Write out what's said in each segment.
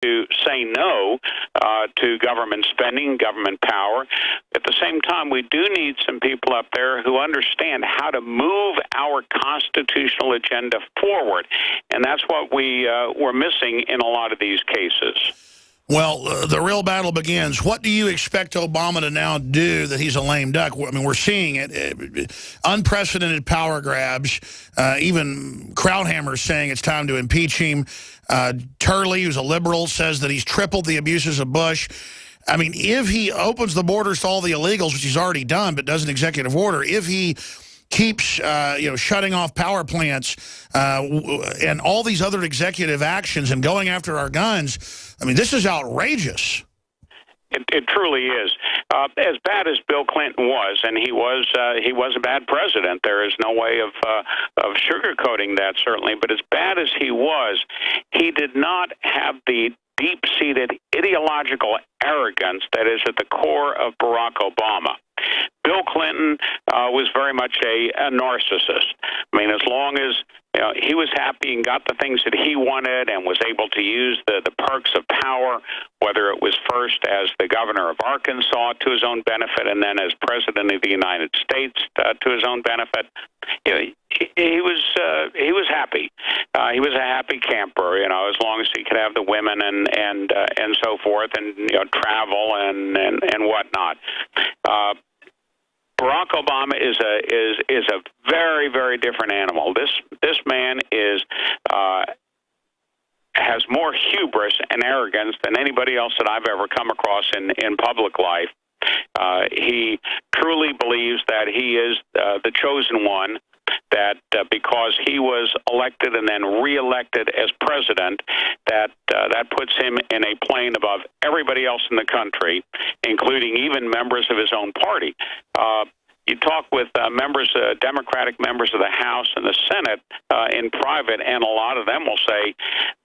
to say no to government spending, government power. At the same time, we do need some people up there who understand how to move our constitutional agenda forward, and that's what we're missing in a lot of these cases. Well, the real battle begins. What do you expect Obama to now do that he's a lame duck? I mean, we're seeing it. Unprecedented power grabs. Even Krauthammer saying it's time to impeach him. Turley, who's a liberal, says that he's tripled the abuses of Bush. I mean, if he opens the borders to all the illegals, which he's already done, but does an executive order, if he keeps shutting off power plants and all these other executive actions and going after our guns, I mean, this is outrageous. It truly is. As bad as Bill Clinton was, and he was a bad president. There is no way of sugarcoating that, certainly. But as bad as he was, he did not have the deep-seated ideological arrogance that is at the core of Barack Obama. Bill Clinton was very much a narcissist. I mean, as long as he was happy and got the things that he wanted and was able to use the perks of power, whether it was first as the governor of Arkansas to his own benefit and then as president of the United States to his own benefit, he was happy. He was a happy camper, as long as he could have the women and so forth, and travel and whatnot. Barack Obama is a very, very different animal. This man has more hubris and arrogance than anybody else that I've ever come across in public life. He truly believes that he is the chosen one, that because he was elected and then reelected as president, that puts him in a plane above everybody else in the country, including even members of his own party. You talk with Democratic members of the House and the Senate in private, and a lot of them will say,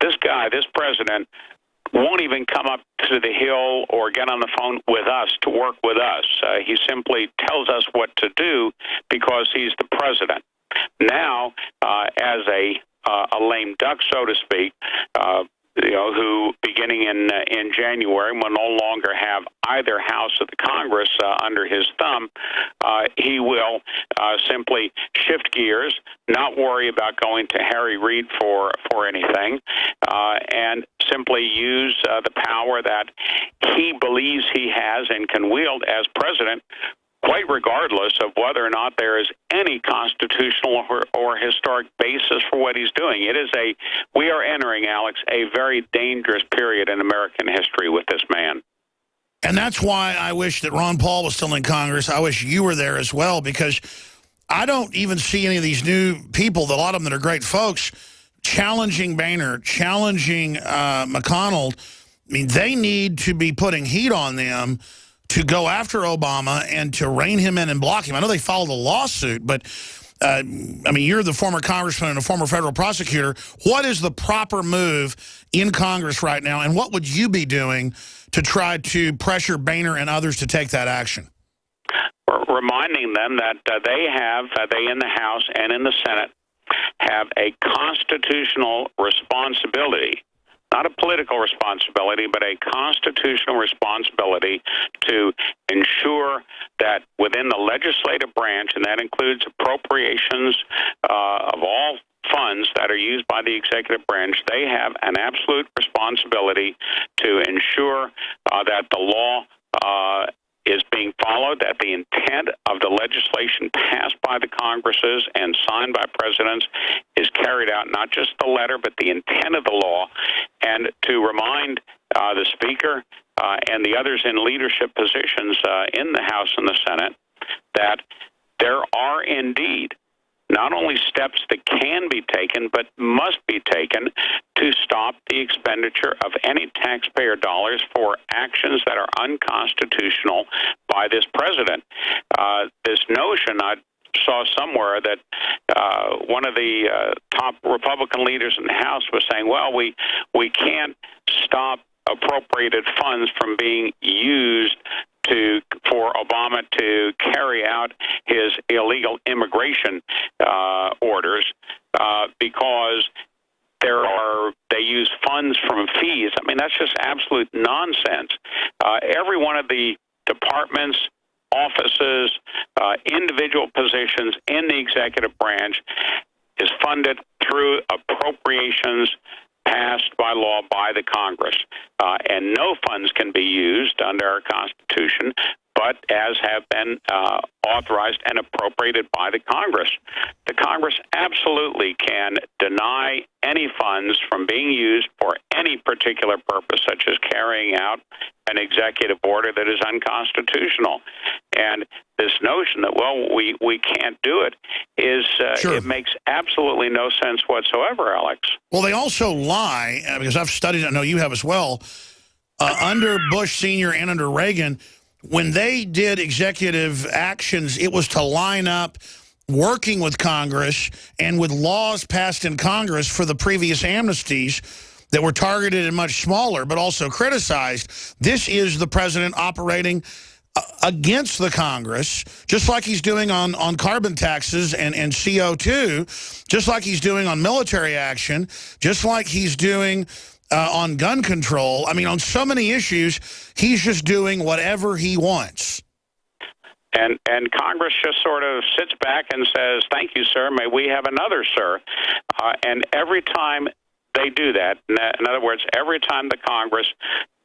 this president, won't even come up to the Hill or get on the phone with us to work with us. He simply tells us what to do because he's the president. Now, as a lame duck, so to speak, who beginning in January will no longer have either house of the Congress under his thumb, he will simply shift gears, not worry about going to Harry Reid for anything, and simply use the power that he believes he has and can wield as president, quite regardless of whether or not there is any constitutional or historic basis for what he's doing. We are entering, Alex, a very dangerous period in American history with this man. And that's why I wish that Ron Paul was still in Congress. I wish you were there as well, because I don't even see any of these new people, a lot of them that are great folks, challenging Boehner, challenging McConnell. I mean, they need to be putting heat on them to go after Obama and to rein him in and block him. I know they filed a lawsuit, but, I mean, you're the former congressman and a former federal prosecutor. What is the proper move in Congress right now, and what would you be doing to try to pressure Boehner and others to take that action? Reminding them that they in the House and in the Senate have a constitutional responsibility, not a political responsibility, but a constitutional responsibility to ensure that within the legislative branch, and that includes appropriations of all funds that are used by the executive branch, they have an absolute responsibility to ensure that the law is being followed, that the intent of the legislation passed by the Congresses and signed by presidents is carried out, not just the letter, but the intent of the law, and to remind the Speaker and the others in leadership positions in the House and the Senate that there are indeed not only steps that can be taken, but must be taken to stop the expenditure of any taxpayer dollars for actions that are unconstitutional by this president. This notion, I saw somewhere that one of the top Republican leaders in the House was saying, well, we can't stop appropriated funds from being used for Obama to carry out his illegal immigration orders because They use funds from fees. I mean, that's just absolute nonsense. Every one of the departments, offices, individual positions in the executive branch is funded through appropriations passed by law by the Congress. And no funds can be used under our Constitution, but as have been authorized and appropriated by the Congress. The Congress absolutely can deny any funds from being used for any particular purpose, such as carrying out an executive order that is unconstitutional. And this notion that, well, we can't do it is, Sure. It makes absolutely no sense whatsoever, Alex. Well, they also lie, because I've studied it, I know you have as well, under Bush Sr. and under Reagan, when they did executive actions, it was to line up working with Congress and with laws passed in Congress for the previous amnesties that were targeted and much smaller, but also criticized. This is the president operating against the Congress, just like he's doing on carbon taxes and CO2, just like he's doing on military action, just like he's doing on gun control. I mean, on so many issues, he's just doing whatever he wants. And Congress just sort of sits back and says, thank you, sir, may we have another, sir. And every time they do that, in other words, every time the Congress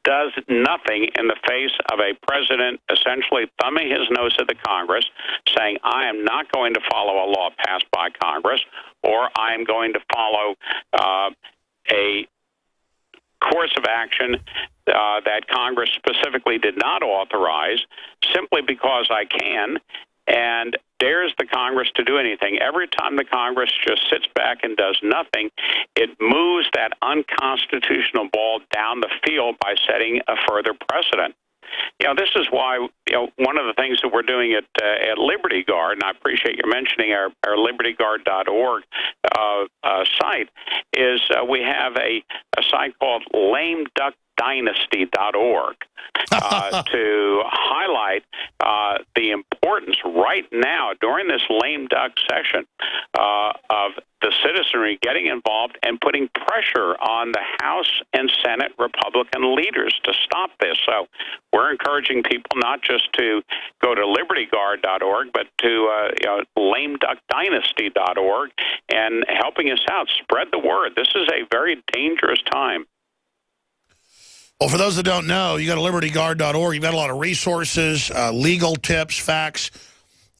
does nothing in the face of a president essentially thumbing his nose at the Congress, saying, I am not going to follow a law passed by Congress, or I am going to follow a course of action that Congress specifically did not authorize simply because I can, and dares the Congress to do anything. Every time the Congress just sits back and does nothing, it moves that unconstitutional ball down the field by setting a further precedent. You know, this is why, one of the things that we're doing at Liberty Guard, and I appreciate you mentioning our libertyguard.org site, is we have a site called lameduckdynasty.org to highlight the importance right now during this lame duck session of the citizenry getting involved and putting pressure on the House and Senate Republican leaders to stop this. So we're encouraging people not just to go to libertyguard.org, but to lameduckdynasty.org and helping us out. Spread the word. This is a very dangerous time. Well, for those that don't know, you go to libertyguard.org. You've got a lot of resources, legal tips, facts.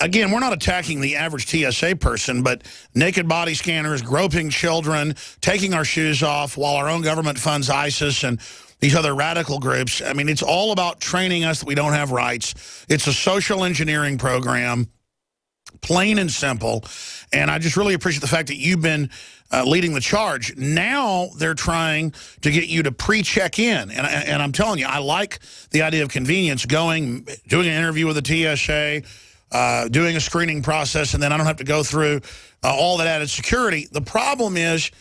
Again, we're not attacking the average TSA person, but naked body scanners, groping children, taking our shoes off while our own government funds ISIS and these other radical groups. I mean, it's all about training us that we don't have rights. It's a social engineering program, plain and simple. And I just really appreciate the fact that you've been leading the charge. Now they're trying to get you to pre-check in. And I'm telling you, I like the idea of convenience, doing an interview with the TSA, doing a screening process, and then I don't have to go through all that added security. The problem is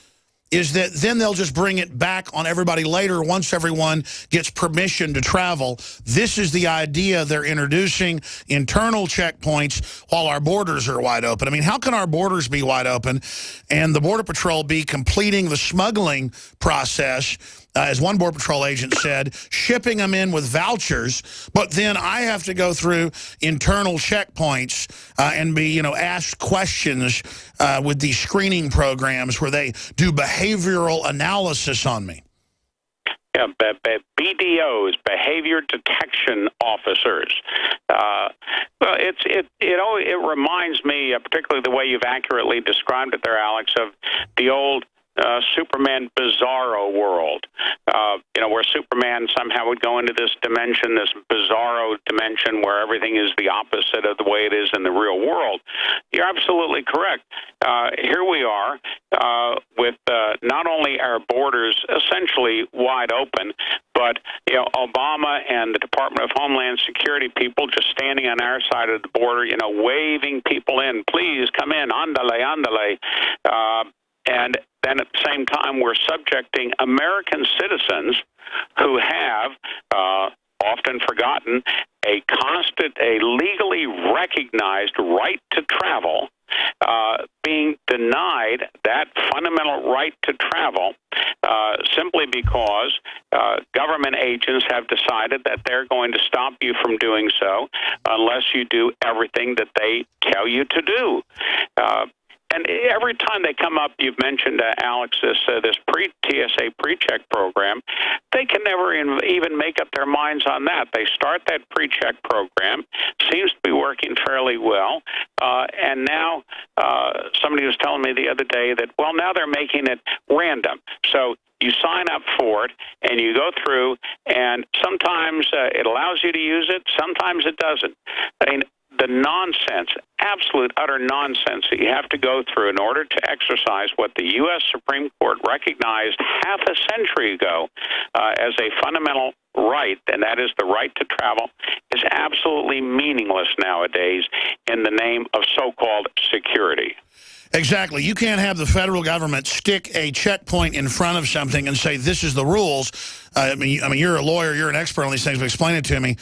that then they'll just bring it back on everybody later once everyone gets permission to travel. This is the idea they're introducing, internal checkpoints while our borders are wide open. I mean, how can our borders be wide open and the Border Patrol be completing the smuggling process, as one Border Patrol agent said, shipping them in with vouchers, but then I have to go through internal checkpoints and be, asked questions with these screening programs where they do behavioral analysis on me. Yeah, BDOs, behavior detection officers. Well, it reminds me, particularly the way you've accurately described it there, Alex, of the old Superman Bizarro world, where Superman somehow would go into this dimension, this bizarro dimension where everything is the opposite of the way it is in the real world. You're absolutely correct. Here we are with not only our borders essentially wide open, but Obama and the Department of Homeland Security people just standing on our side of the border, waving people in, please come in, andale, andale. And then at the same time, we're subjecting American citizens who have, often forgotten, a legally recognized right to travel, being denied that fundamental right to travel because government agents have decided that they're going to stop you from doing so unless you do everything that they tell you to do. And every time they come up, you've mentioned, Alex, this TSA pre-check program. They can never even make up their minds on that. They start that pre-check program, seems to be working fairly well, and now somebody was telling me the other day that, well, now they're making it random. So you sign up for it, and you go through, and sometimes it allows you to use it, sometimes it doesn't. I mean, the nonsense, absolute, utter nonsense that you have to go through in order to exercise what the U.S. Supreme Court recognized half a century ago as a fundamental right, and that is the right to travel, is absolutely meaningless nowadays in the name of so-called security. Exactly. You can't have the federal government stick a checkpoint in front of something and say, this is the rules. I mean, you're a lawyer, you're an expert on these things, but explain it to me.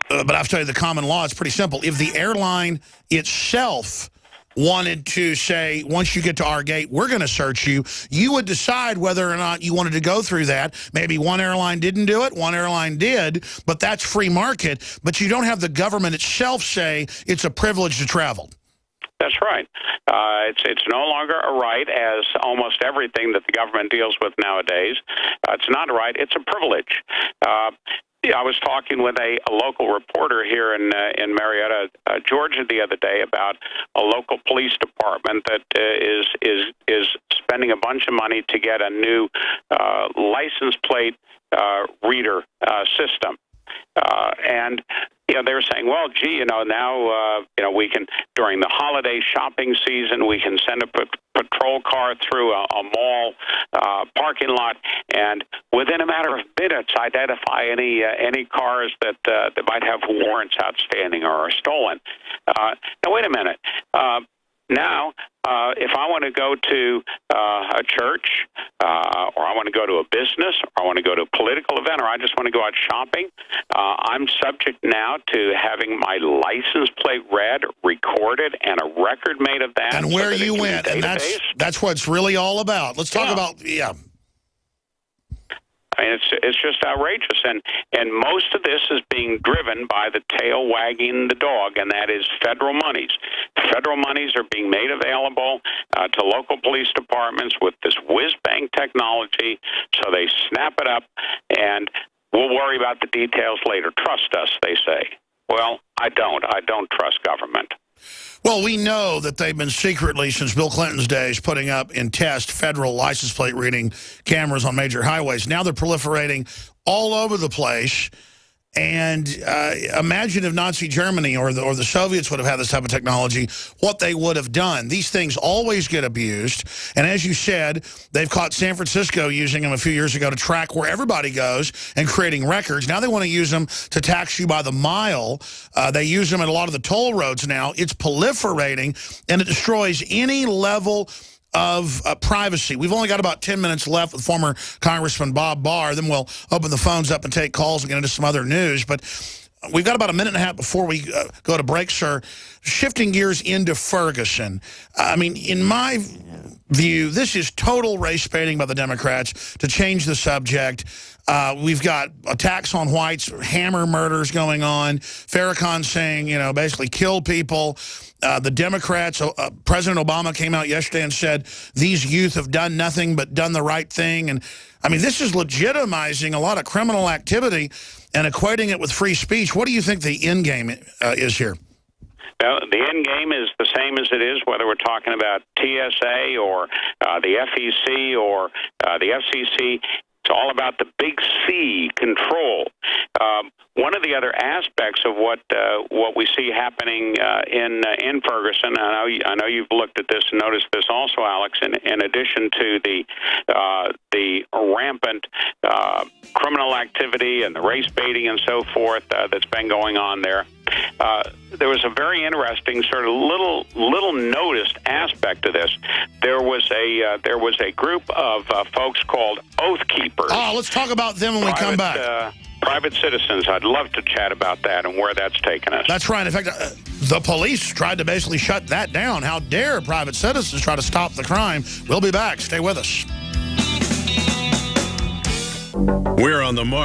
But I've studied the common law. It's pretty simple. If the airline itself wanted to say, once you get to our gate, we're going to search you, you would decide whether or not you wanted to go through that. Maybe one airline didn't do it, one airline did, but that's free market. But you don't have the government itself say it's a privilege to travel. That's right. It's no longer a right, as almost everything that the government deals with nowadays. It's not a right. It's a privilege. I was talking with a local reporter here in Marietta, Georgia, the other day about a local police department that is spending a bunch of money to get a new license plate reader system. And they were saying, well, gee, now we can, during the holiday shopping season, we can send a patrol car through a mall parking lot, and within a matter of minutes, identify any cars that might have warrants outstanding or are stolen. Now, wait a minute. Now, if I want to go to a church, or I want to go to a business, or I want to go to a political event, or I just want to go out shopping, I'm subject now to having my license plate read, recorded, and a record made of that. And where you went, and that's what it's really all about. Let's talk about, I mean, it's just outrageous, and most of this is being driven by the tail wagging the dog, and that is federal monies. Federal monies are being made available to local police departments with this whiz-bang technology, so they snap it up, and we'll worry about the details later. Trust us, they say. Well, I don't. I don't trust government. Well, we know that they've been secretly, since Bill Clinton's days, putting up in test federal license plate reading cameras on major highways. Now they're proliferating all over the place. And imagine if Nazi Germany or the Soviets would have had this type of technology, what they would have done. These things always get abused. And as you said, they've caught San Francisco using them a few years ago to track where everybody goes and creating records. Now they want to use them to tax you by the mile. They use them at a lot of the toll roads now. It's proliferating, and it destroys any level of privacy. We've only got about 10 minutes left with former Congressman Bob Barr. Then we'll open the phones up and take calls and get into some other news. But we've got about a minute and a half before we go to break, sir. Shifting gears into Ferguson. I mean, in my view, this is total race baiting by the Democrats to change the subject. We've got attacks on whites, hammer murders going on. Farrakhan saying, basically kill people. The Democrats, President Obama came out yesterday and said, these youth have done nothing but done the right thing. And I mean, this is legitimizing a lot of criminal activity and equating it with free speech. What do you think the end game is here? Well, the end game is the same as it is whether we're talking about TSA or the FEC or the FCC. It's all about the big C, control. One of the other aspects of what we see happening in Ferguson, I know you've looked at this and noticed this also, Alex. In addition to the rampant criminal activity and the race baiting and so forth that's been going on there. There was a very interesting sort of little noticed aspect of this. There was a group of folks called Oath Keepers. Oh, let's talk about them when we come back. Private citizens. I'd love to chat about that and where that's taken us. That's right. In fact, the police tried to basically shut that down. How dare private citizens try to stop the crime? We'll be back. Stay with us. We're on the mark.